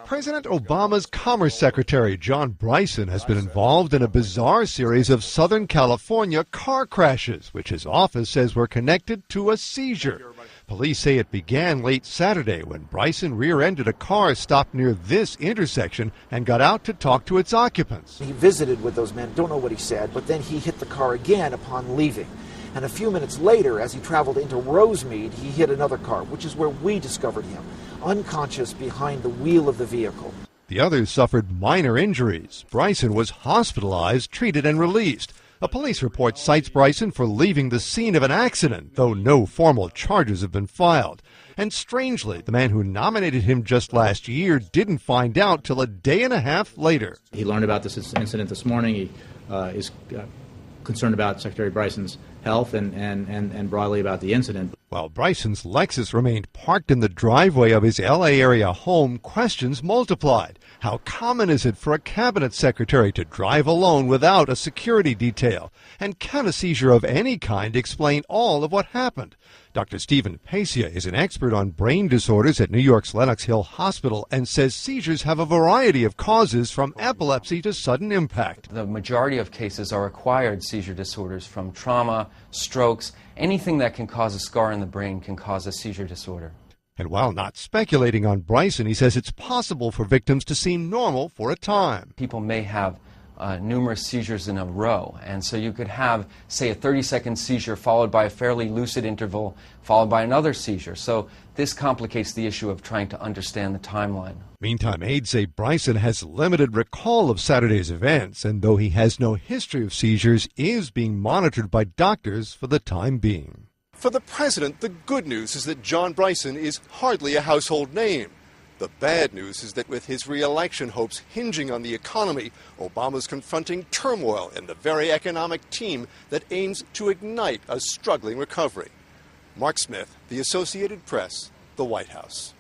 President Obama's Commerce Secretary John Bryson has been involved in a bizarre series of Southern California car crashes, which his office says were connected to a seizure. Police say it began late Saturday when Bryson rear-ended a car stopped near this intersection and got out to talk to its occupants. He visited with those men, don't know what he said, but then he hit the car again upon leaving. And a few minutes later, as he traveled into Rosemead, he hit another car, which is where we discovered him, unconscious behind the wheel of the vehicle. The others suffered minor injuries. Bryson was hospitalized, treated, and released. A police report cites Bryson for leaving the scene of an accident, though no formal charges have been filed. And strangely, the man who nominated him just last year didn't find out till a day and a half later. He learned about this incident this morning. He is concerned about Secretary Bryson's health and broadly about the incident. While Bryson's Lexus remained parked in the driveway of his L.A. area home, questions multiplied. How common is it for a cabinet secretary to drive alone without a security detail? And can a seizure of any kind explain all of what happened? Dr. Stephen Pacia is an expert on brain disorders at New York's Lenox Hill Hospital and says seizures have a variety of causes from epilepsy to sudden impact. The majority of cases are acquired seizure disorders from trauma, strokes. Anything that can cause a scar in the brain can cause a seizure disorder. And while not speculating on Bryson, he says it's possible for victims to seem normal for a time. People may have numerous seizures in a row, and so you could have, say, a 30-second seizure followed by a fairly lucid interval followed by another seizure. So this complicates the issue of trying to understand the timeline. Meantime, aides say Bryson has limited recall of Saturday's events, and though he has no history of seizures, is being monitored by doctors for the time being. For the president, the good news is that John Bryson is hardly a household name. The bad news is that with his re-election hopes hinging on the economy, Obama's confronting turmoil in the very economic team that aims to ignite a struggling recovery. Mark Smith, The Associated Press, the White House.